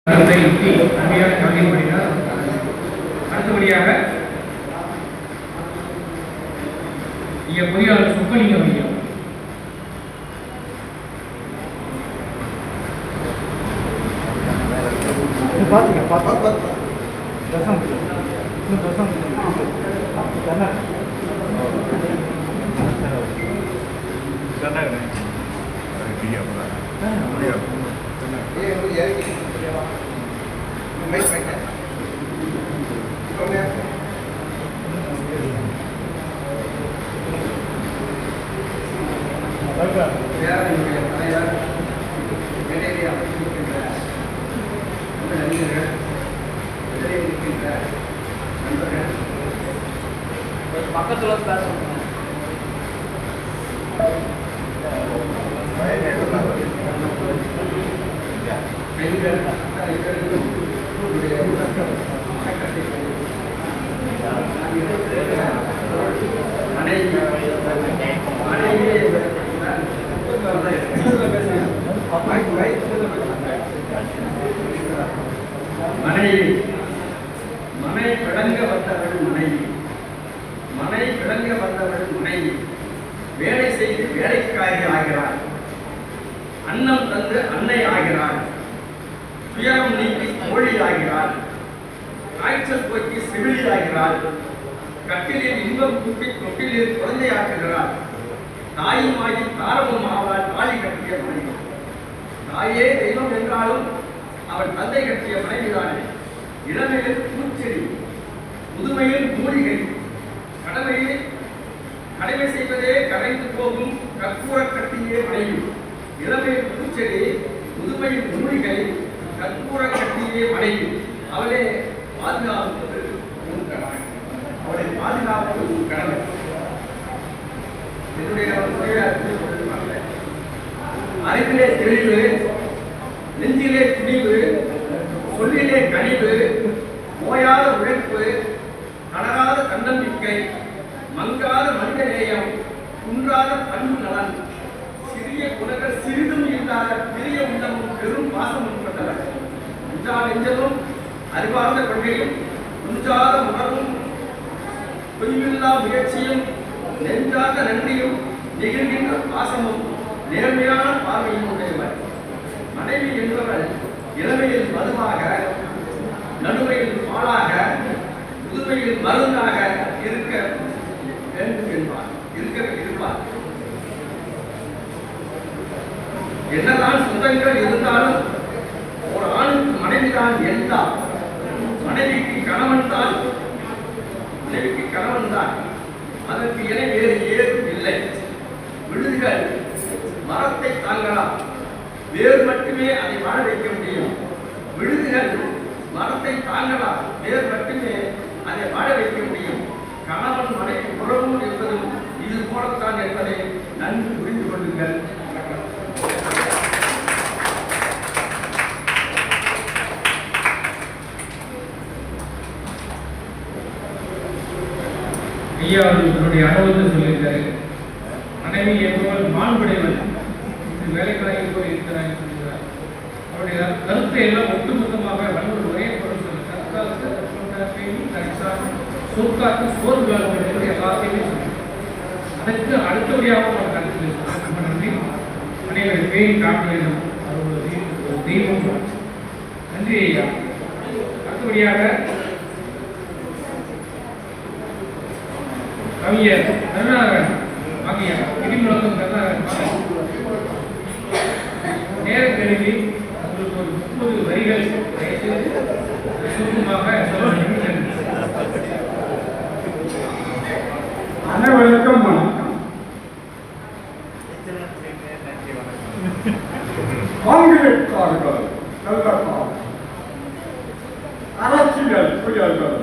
அருமையான கவிதை படித்தார். அடுத்தபடியாக பொறியாளர் சொக்கலிங்கம் ஐயா. பக்கத்துல மனை கிடங்க வந்தவள் மனைவி, மனை கிடங்க வந்தவள் மனைவி, வேலை செய்து வேலைக்காரி ஆகிறார், அன்னம் தந்து அன்னை ஆகிறார், துயரம் நீக்கி தோழி ஆகிறார், காய்ச்சல் போக்கி செவிலி ஆகிறார், கட்டிலில் இன்பம் கூட்டி தொட்டிலில் குழந்தையாக்குகிறார், தாயுமாகி தாரமும் ஆவாள் தாலி கட்டிய மனைவி. தாயே தெய்வம் என்றாலும் அவள் தந்தை கட்டிய மனைவிதானே. இளமையில் பூச்செடி, முதுமையில் மூலிகை, கடமை செய்வதே கரைந்து போகும் கற்பூர கட்டியே மனைவி. இளமையில் பூச்செடி, முதுமையில் மூலிகை, கற்பூர கட்டியே மனைவி. அவளே பாதுகாப்பது உன் கடமை, அவளை பாதுகாப்பது உன் கடமை. என்னுடைய அறிவிலே தெளிவு, நெஞ்சிலே துணிவு, சொல்லிலே கனிவு, ஓயாத உழைப்பு, கலராத தன்னம்பிக்கை, மங்காத மனித நேயம், குன்றாத பண்பு நலன், சிறிய குணங்கள் சிறிதும் இல்லாத பெரிய உள்ளமும் பெரும் பாசமும் கொண்டவர். அஞ்சா நெஞ்சமும் அறிவார்ந்த கொள்கையும் குஞ்சாத உணர்வும் பொய்வில்லா முயற்சியும் நெஞ்சாத நன்றியும் நிகழ்கின்ற பாசமும் நேர்மையான பார்வையும் உடையவர். மனைவி என்பவள் இளமையில் மதுவாக, நடுமையில் பாலாக, முதுமையில் மருந்தாக இருக்க வேண்டும் என்பார், இருப்பார். என்னதான் சொந்தங்கள் இருந்தாலும் ஒரு ஆணுக்கு மனைவிதான் எல்லாம். மனைவிக்கு கணவன் தான், அதற்கு என வேறு ஏதும் இல்லை. விழுதுகள் மரத்தை தாங்கலாம், வேறு மட்டுமே அதை வாழ வைக்க முடியும். விழுதுகள் மரத்தை தாங்கலாம், வேறு மட்டுமே அதை வாழ வைக்க முடியும். கணவன் மனைவி உறவு என்பதும் இது போலத்தான் என்பதை நன்கு புரிந்து கொள்ளுங்கள். ஐயா அவர்களுடைய அனுபவத்தை சொல்லியிருக்காரு. மனைவி என்பவள் மாண்புடையவள், வேலைக்காரர்கள் போய் இருக்கிறாங்க சொல்லுகிறார். அவருடைய கருத்தை எல்லாம் ஒட்டுமொத்தமாக வள்ளுவர் ஒரே பொருள் சொல்லுங்கள். சொற்காற்று சோர்வுகள் எல்லாத்தையுமே சொல்லுங்கள். அதற்கு அடுத்தபடியாக ஒரு கருத்து ரொம்ப நன்றி. அனைவரை பேய் காட்ட வேண்டும், அது ஒரு தெய்வம். நன்றி ஐயா. அடுத்தபடியாக கவிஞர் கருணாகரன் ஆகிய இடிமுழக்கம் கருணாகரன் நேரம் கருதி உங்களுக்கு ஒரு 30 வரிகள் சுருக்கமாக சொல்ல வேண்டும். அனைவருக்கும் வணக்கம். காங்கிரஸ்காரர்கள் நல்லக்காரர்கள், அரசியல் புயல்கள்,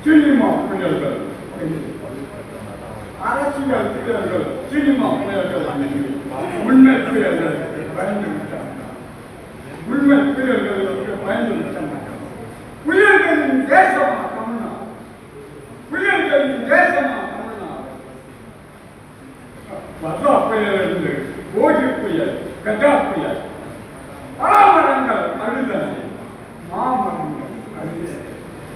சினிமா புயல்கள், அரசியல் புயல்கள், சினிமா புயல்கள், உண்மை புயல்கள் பயந்து விட்டார்கள். உண்மை புயல்களுக்கு பயந்து விட்டார்கள். புயல்களின் தேசமா தமிழ்நாடு, புயல்களின் தேசமா தமிழ்நாடு. வர்றா புயல் இருந்து ஓடி புயல், கஜா புயல், பராமரங்கள் அழுதன,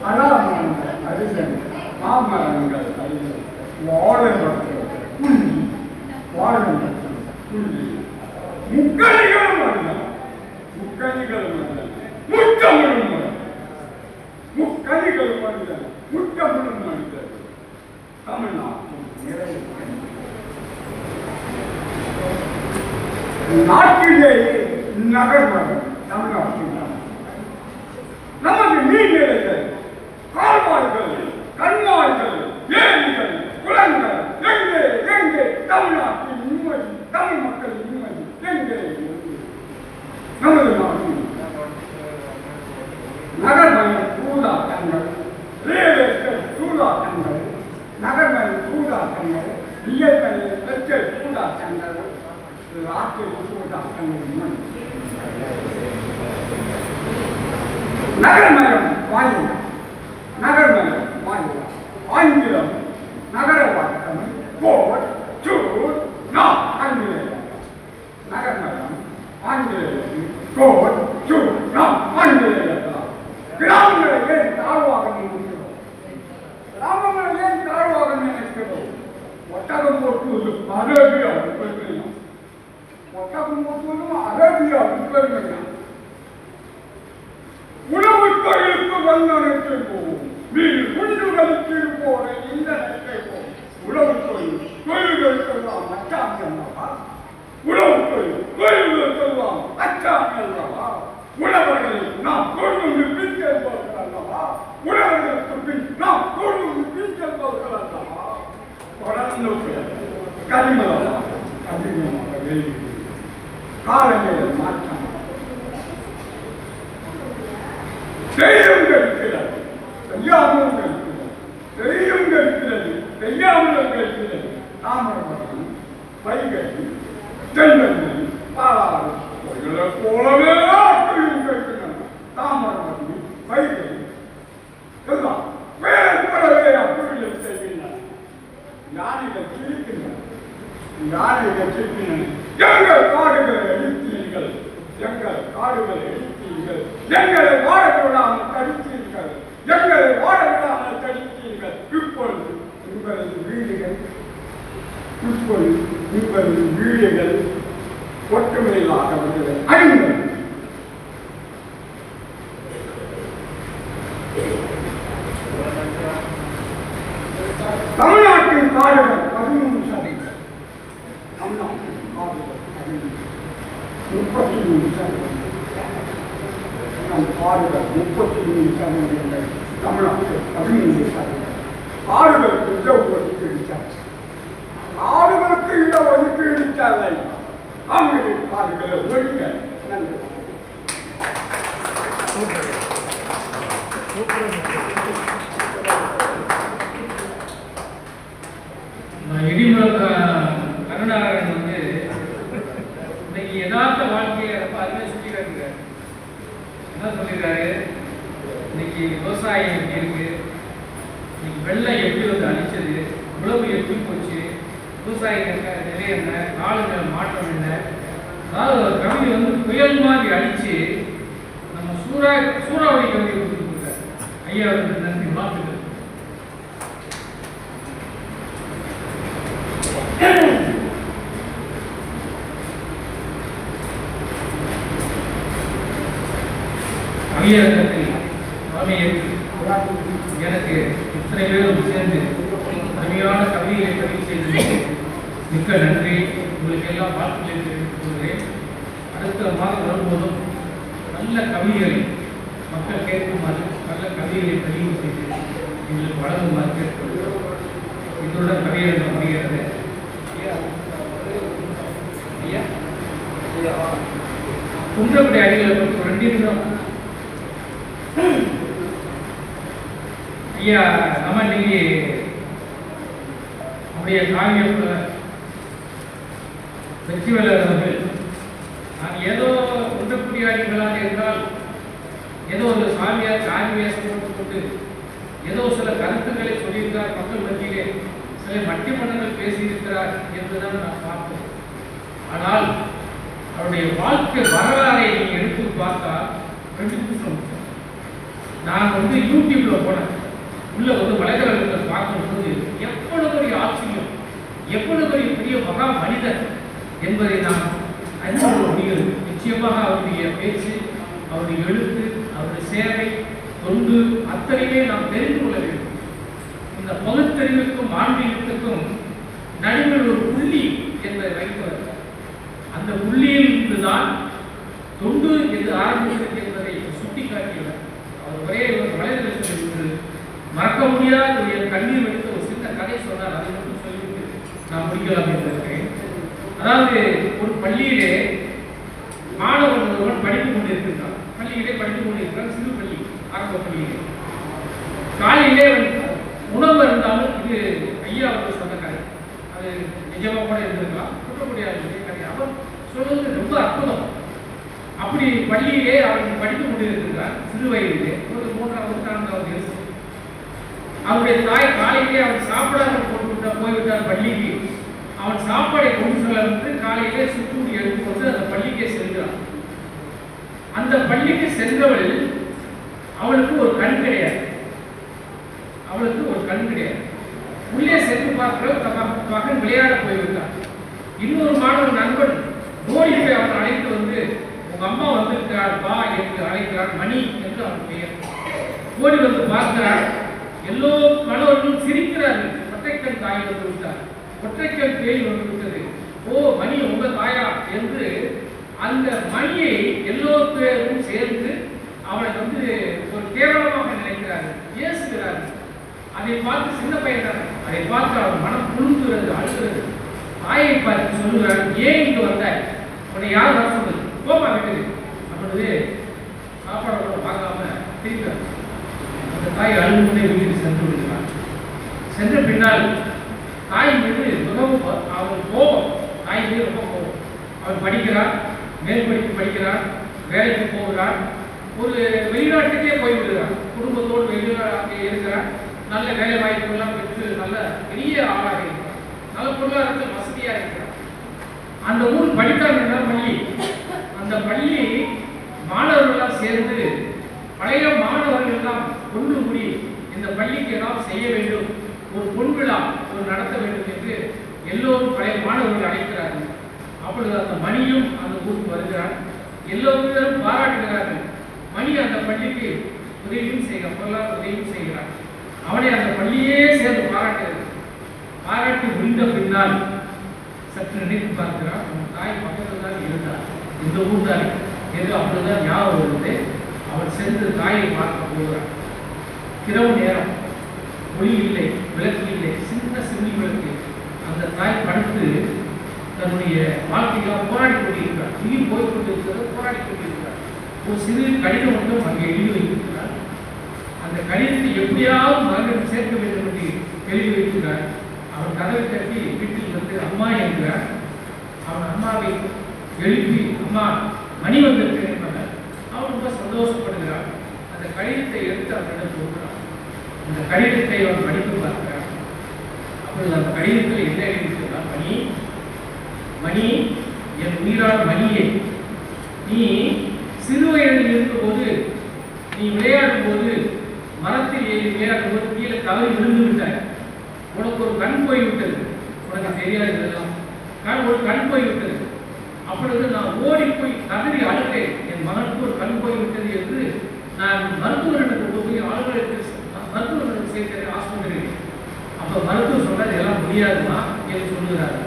பலாமரங்கள் அரிசன், மாமரங்கள் அரிசன், வாழை மரங்கள் புள்ளி, வாழை மரங்கள் புள்ளி, முக்கணிகளும் அல்ல, முக்கணிகளும் அல்ல, முத்தமிழும் அல்ல, முக்கணிகளும் அல்ல, முத்தமிழும் அல்ல. தமிழ்நாட்டில் நிறைய நாட்டிலேயே நகர்வரம் தமிழ்நாட்டில் நமது நீர்நிலைகள், கால்வாய்கள், கண்மாய்கள், ஏரிகள், குளங்கள் எங்கே எங்கே தமிழ்நாட்டின் நிம்மதி, தமிழ் மக்களின் நிம்மதி எங்கே? நமது நாட்டில் நகர்மய சூதாட்டங்கள், ரியல் எஸ்டேட் சூதாட்டங்கள், நகர்மய சூதாட்டங்கள், இயற்கை எஸ்டேட் சூதாட்டங்கள், ராக்கெட் சூதாட்டங்கள், நகர்மயம் வாயிலா, நகர்மயம் வாயிலா, ஆங்கிலம் நகர வாக்கம், கோட் சூட் நான் ஆங்கிலேயம், நகர்மயம் ஆங்கிலேயம், கோட் சூட் நான் ஆங்கிலேயம். கிராமங்களை ஏன் தாழ்வாக நினைக்கிறோம்? கிராமங்களை ஏன் தாழ்வாக நினைக்கிறோம்? ஒட்டகம் போட்டுவது அரேபியா விற்பனையா, ஒட்டகம் போட்டுவதும் அரேபியா விற்பனையா. உணவு தொழிலுக்கு வந்தனைக்கு போவோம், மீன் குண்டுகளுக்கு இருப்போரை இந்த நினைப்போம். உணவு தொழில் தொழில்களுக்கெல்லாம் அச்சாமி அல்லவா? உணவு தொழில் தொழில்களுக்கெல்லாம் அச்சாமி அல்லவா? உணவர்களை நாம் கொண்டு பின் செல்வார்கள் அல்லவா? உணவர்களுக்கு பின் நாம் கொண்டு பின் செல்வார்கள் அல்லவா? தொடர்ந்து கரிமலா அதிகமாக வெளியே காலநிலை மாற்றம் செய்யும் இருக்கிறது, செய்யாமல் இருக்கிறது, செய்யும் இருக்கிறது, செய்யாமல் இருக்கிறது. தாமிரபரணி, வைகை, தென்னை, பாலாறு போலவே இருக்கிறது. தாமிரபரணி, வைகை எல்லாம் வேறுபடவே அப்பொழுது செய்கின்றன. யானைகள் சிரிக்கின்றன, யானைகள் சிரிக்கின்றன. எங்கள் காடுகளை அழித்தீர்கள், எங்கள் காடுகளை அழித்தீர்கள், எங்களை வாழ விடாமல் தடுத்தீர்கள், எங்களை வாழ விடாமல் தடுத்தீர்கள். இப்பொழுது உங்களது வீடுகள், இப்பொழுது உங்களது வீடுகள் ஒற்றுமையில்லாதவர்களை அழிங்கள். தமிழ்நாட்டின் காடுகள் 13%, தமிழ்நாட்டின் காடுகள் 33%, நம் காடுகள் 33%, தமிழ்நாட்டில் 13%. காடுகளுக்கு இடஒதுக்கீடு சார்ஜ், காடுகளுக்கு இடஒதுக்கீடு சார்ஜை அவங்களுடைய காடுகளை ஒழிக்க. நன்றி. கருணாகரன் வந்து இன்னைக்கு யதார்த்த வாழ்க்கையை ரொம்ப அருமையாக சுற்றி காட்டுறாரு. என்ன சொல்லியிருக்காரு? இன்னைக்கு விவசாயம் எப்படி இருக்கு, இன்னைக்கு வெள்ளம் எப்படி வந்து அழிச்சது, உழவு எப்படி போச்சு, விவசாய நிலை என்ன, காலநிலை மாற்றம் என்ன. அதாவது ஒரு கவிதை வந்து புயல் மாதிரி அடிச்சு நம்ம சூறாவளி கவிதை கொடுத்துருக்காரு. ஐயா அவருக்கு நன்றி, வாழ்த்துக்கள். கவியரங்கத்தில் தலைமையேற்று எனக்கு இத்தனை பேரும் சேர்ந்து அருமையான கவிதைகளை பதிவு செய்து மிக்க நன்றி. உங்களுக்கு எல்லாம் வாழ்த்துக்களை தெரிவித்துக் கொள்கிறேன். அடுத்த மாதம் வரும்போதும் நல்ல கவிதைகளை மக்கள் கேட்குமாறு நல்ல கவிதைகளை பதிவு செய்து எங்களுக்கு வழங்குமாறு கேட்டுக்கொள்கிறோம். இதனுடன் கவியரங்கம் முடிகிறது. குன்றக்குடி அடிகளை பற்றி ஒரு 2 நிமிடம். ஐயா நம்ம இன்னைக்கு நம்முடைய காவிய வெற்றிவேலர் அவர்கள் நான் ஏதோ குன்றக்குடி அடிகளாக இருந்தால் ஏதோ ஒரு சாமியார் சாமியாசம் போட்டுக்கொண்டு ஏதோ சில கருத்துக்களை சொல்லியிருக்கிறார், மக்கள் மத்தியிலே சில மட்டிமன்றங்கள் பேசியிருக்கிறார் என்றுதான் நான் பார்த்தேன். ஆனால் அவருடைய வாழ்க்கை வரலாறை நீங்க எடுத்து பார்த்தா 2 நிமிஷம் நான் வந்து யூடியூப்ல போனேன், உள்ள வந்து வலைதளத்தில் பார்க்கும்போது எவ்வளவு பெரிய ஆச்சரியம், எவ்வளவு பெரிய மகா மனிதர் என்பதை நாம் அறிந்து கொள்ள முடிகிறது. நிச்சயமாக அவருடைய பேச்சு, அவருடைய எழுத்து, அவருடைய சேவை, தொண்டு அத்தனையுமே நாம் தெரிந்து கொள்ள வேண்டும். இந்த பகுத்தறிவுக்கும் ஆன்மீகத்துக்கும் நடுவில் ஒரு புள்ளி என்பதை வைத்தவர். அந்த புள்ளியில் இருந்துதான் தொண்டு என்று ஆரம்பித்தது என்பதை சுட்டிக்காட்டியவர். அவர் ஒரே ஒரு வலைதளத்தில் மறக்க முடியாத ஒரு கண்ணீர் எடுத்த ஒரு சின்ன கதை சொன்னார். அதை மட்டும் சொல்லிவிட்டு நான் முடிக்கலாம் என்று இருக்கிறேன். அதாவது ஒரு பள்ளியிலே மாணவன் ஒருவன் படித்துக் கொண்டிருக்கிறான். பள்ளியிலே படித்துக் கொண்டிருக்கிறான், சிறு பள்ளி, ஆரம்ப பள்ளியிலே. காலையிலே உணவு இருந்தாலும், இது ஐயா அவர்கள் சொன்ன கதை, அது நிஜமா கூட இருந்திருக்கலாம், குற்றப்படியாக கதை. அவர் சொல்வது ரொம்ப அற்புதம். அப்படி பள்ளியிலே அவன் படித்துக் கொண்டிருக்கிறான், சிறு வயதிலே, ஒரு 3வது 4வது. அவருடைய தாய் காலையிலே அவன் சாப்பிடாமல் போய்விட்டார் பள்ளிக்கு. அவன் சாப்பாடை கொண்டு செல்ல வந்து காலையிலே சுற்றுமுடி எடுத்துக்கொண்டு அந்த பள்ளிக்கே செல்கிறான். அந்த பள்ளிக்கு சென்றவள் அவளுக்கு ஒரு கண் கிடையாது. அவளுக்கு ஒரு கண் கிடையாது. உள்ளே சென்று பார்க்கிற மகன் விளையாட போய்விட்டான். இன்னொரு மாணவன் நண்பன் ஓடி போய் அவன் அழைத்து வந்து, உங்க அம்மா வந்திருக்கிறாள் வா என்று அழைக்கிறான். மணி என்று அவன் பெயர். ஓடி வந்து பார்க்கிறான். எல்லோ மாணவர்களும் சிரிக்கிறார்கள். ஒற்றைக்கண் தாய் வந்து விட்டார், ஒற்றைக்கண் பேய் வந்து விட்டது. ஓ மணி உங்க தாயா என்று அந்த மணியை எல்லோரும் சேர்ந்து அவனை வந்து ஒரு கேவலமாக நினைக்கிறார்கள், ஏசுகிறார்கள். அதை பார்த்து சின்ன பையன், அதை பார்த்து அவன் மனம் புழுங்குகிறது, அழுகிறது. தாயை பார்த்து சொல்லுகிறார், ஏன் இங்க வந்தாய், உன்னை யார் வர சொன்னது, போமா வீட்டுக்கு அப்படி சாப்பாடு கூட பார்க்காம திருக்கிறார். அந்த தாய் அழுகுமுறை வீட்டுக்கு சென்று விடுகிறார். சென்ற பின்னால் தாய் மீது மிகவும் அவன் கோபம், தாய் மீது ரொம்ப கோபம். அவன் படிக்கிறான், மேல் படிப்பு படிக்கிறான், வேலைக்கு போகிறான், ஒரு வெளிநாட்டுக்கே போய்விடுகிறான். குடும்பத்தோடு வெளிநாட்டு இருக்கிறான். நல்ல வேலை வாய்ப்புகள்லாம் பெற்று நல்ல பெரிய ஆளாக இருக்கிறான், நல்ல பொருளாதாரத்தில் வசதியாக இருக்கிறான். அந்த ஊர் படித்தான் என்ற பள்ளி. அந்த பள்ளி மாணவர்களெல்லாம் சேர்ந்து, பழைய மாணவர்கள் எல்லாம் ஒன்று கூடி இந்த பள்ளிக்கு ஏதாவது செய்ய வேண்டும், ஒரு பொன்விழா ஒரு நடத்த வேண்டும் என்று எல்லோரும் பழைய மாணவர்கள் அழைக்கிறார்கள். அப்பொழுது அந்த மணியும் அந்த ஊருக்கு வருகிறான். எல்லோரும் பாராட்டுகிறார்கள். மணி அந்த பள்ளிக்கு உதவியும் செய்கிறான், பொருளாதார உதவியும் செய்கிறான். அவனை அந்த பள்ளியே சேர்ந்து பாராட்டுகிறது. பாராட்டி முடிந்த பின்னால் சற்று நினைத்து பார்க்கிறான். அவன் தாய் பக்கத்தில் தான் இருந்தார், இந்த ஊர் தான் என்று அப்படிதான் ஞாபகம் வருது. அவன் சென்று தாயை பார்க்க போகிறான். இரவு நேரம், ஒளி இல்லை, விளக்கு இல்லை, சின்ன சிறுமி விளக்கு. அந்த தாய் படுத்து தன்னுடைய வாழ்க்கையெல்லாம் போராடி கொண்டிருக்கிறார். உயிர் போய் கொண்டிருக்கிறது, போராடி கொண்டிருக்கிறார். ஒரு சிறு கடிதம் மட்டும் அங்கே எழுதி வைத்திருக்கிறார். அந்த கடிதத்தை எப்படியாவது மகனுக்கு சேர்க்க வேண்டும் என்று எழுதி வைக்கிறார். அவன் கதவை தட்டி வீட்டில் வந்து அம்மா என்கிறார். அவன் அம்மாவை எழுப்பி, அம்மா மணி வந்திருக்கிறேன் என்பதால் அவன் ரொம்ப சந்தோஷப்படுகிறான். அந்த கடிதத்தை எடுத்து அவனிடம் கொடுக்கிறான். அந்த கடிதத்தை அவன் படித்து பார்க்கிறான். அப்பொழுது அந்த கடிதத்தில் என்ன எழுதியிருக்கிறான், மணி மணி என் உயிரான மணியே, நீ சிறு வயதில் இருக்கும்போது, நீ விளையாடும் போது, மரத்தில் ஏறி விளையாடும் போது கீழே தவறி விழுந்து விட்டாய். உனக்கு ஒரு கண் போய்விட்டது. உனக்கு தெரியாது இதெல்லாம். ஒரு கண் போய்விட்டது. அப்பொழுது நான் ஓடி போய் கதறி அழுகிறேன், என் மகனுக்கு ஒரு கண் போய்விட்டது என்று நான் மருத்துவரிடம் கொண்டு போய் மருத்துவர்களுக்கு சேர்க்கிறேன், ஆஸ்பத்திரியில். அப்போ மருத்துவர் சொன்னது எல்லாம் முடியாதுமா என்று சொல்லுகிறார்.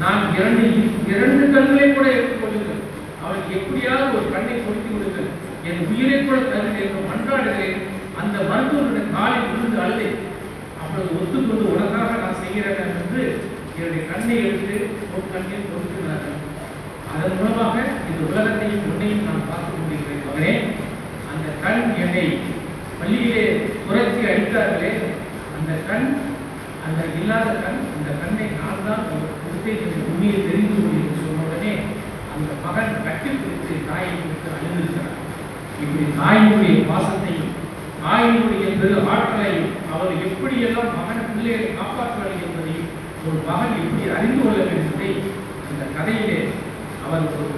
நான் இரண்டு கண்களை கூட எடுத்துக்கொள்ளுங்கள், அவளுக்கு எப்படியாவது ஒரு கண்ணை கொடுத்து விடுங்கள், என் உயிரை கூட தருங்கள் என்று மன்றாடுகிறேன். அந்த மருத்துவருடைய காலில் விழுந்து அழுதை. அப்பொழுது ஒத்துக்கொண்டு உனக்காக நான் செய்கிறேன் என்று என்னுடைய கண்ணை எடுத்து ஒரு கண்ணில் கொடுக்கிறார்கள். அதன் மூலமாக இந்த உலகத்தையும் உன்னையும் நான் பார்க்க முடிகிறேன் மகனே. அந்த கண் என்னை பள்ளியிலே புரட்சி அடித்தார்களே, அந்த கண், அந்த இல்லாத கண், அந்த கண்ணை நான் தான் கொடுத்தே உண்மையை தெரிந்து கொண்டு சொன்ன உடனே அந்த மகன் கட்டி பிடித்து தாயை கொடுத்து அழுந்திருக்கிறார். இப்படி தாயினுடைய பாசத்தையும் தாயினுடைய பெரு ஆற்றலையும் அவர் எப்படியெல்லாம் மகன் பிள்ளைகளை காப்பாற்றுவார்கள் என்பதையும் ஒரு மகன் எப்படி அறிந்து கொள்ள வேண்டும் என்பதை இந்த கதையிலே அவர் ஒரு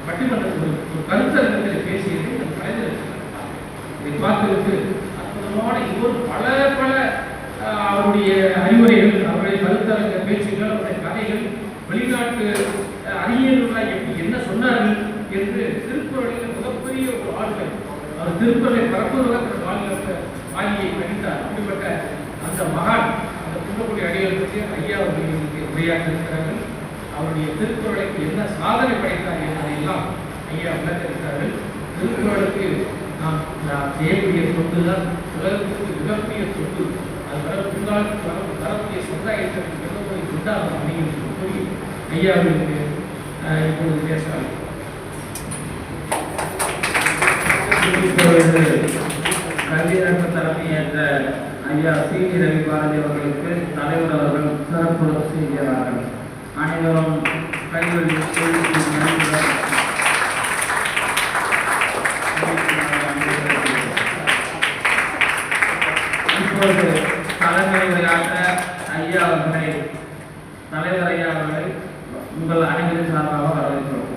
பட்டிமன்றத்தில் ஒரு கருத்தரங்கத்தில் பேசியதை அந்த கலைஞர் இதை பார்த்துவிட்டு அற்புதமான இன்னொரு பல பல அவருடைய அறிவுரைகள், அவருடைய கருத்தரங்க பேச்சுகள், அவருடைய கதைகள், வெளிநாட்டு அறிஞர்களாக எப்படி என்ன சொன்னார்கள் என்று திருக்குறளில் மிகப்பெரிய ஒரு ஆளுமை. அவர் திருக்குறளை பரப்புவதற்கு வாங்கியை கணித்தார். அப்படிப்பட்ட அந்த மகான், அந்த குன்றக்குடி அடிகள் பற்றி ஐயா அவர்களுக்கு உரையாற்றிருக்கிறார்கள். அவருடைய திருக்குறளுக்கு என்ன சாதனை படைத்தார் என்பதையெல்லாம் ஐயா விளக்கியிருக்கிறார்கள். திருக்குறளுக்கு நாம் செய்யக்கூடிய தொண்டு தான் உலகத்துக்கு மிகப்பெரிய தொண்டு. அது வரக்கூடிய சமுதாயத்திற்கு மிகப்பெரிய தொண்டாக அமையும் என்று கூறி ஐயா அவர்களுக்கு இப்பொழுது பேசுகிறார். கல்வி ரத்ன தலைமையேற்ற ஐயா சி.டி. ரவி பாரதி அவர்களுக்கு தலைவர் அவர்கள் சிறப்பு செய்கிறார்கள். அனைவரும் கைவழி இப்பொழுது தலைமை உரையாற்ற ஐயா அவர்களை தலைவர் ஐயா அவர்களை உங்கள் அனைவரின் சார்பாக வரவேற்கிறோம்.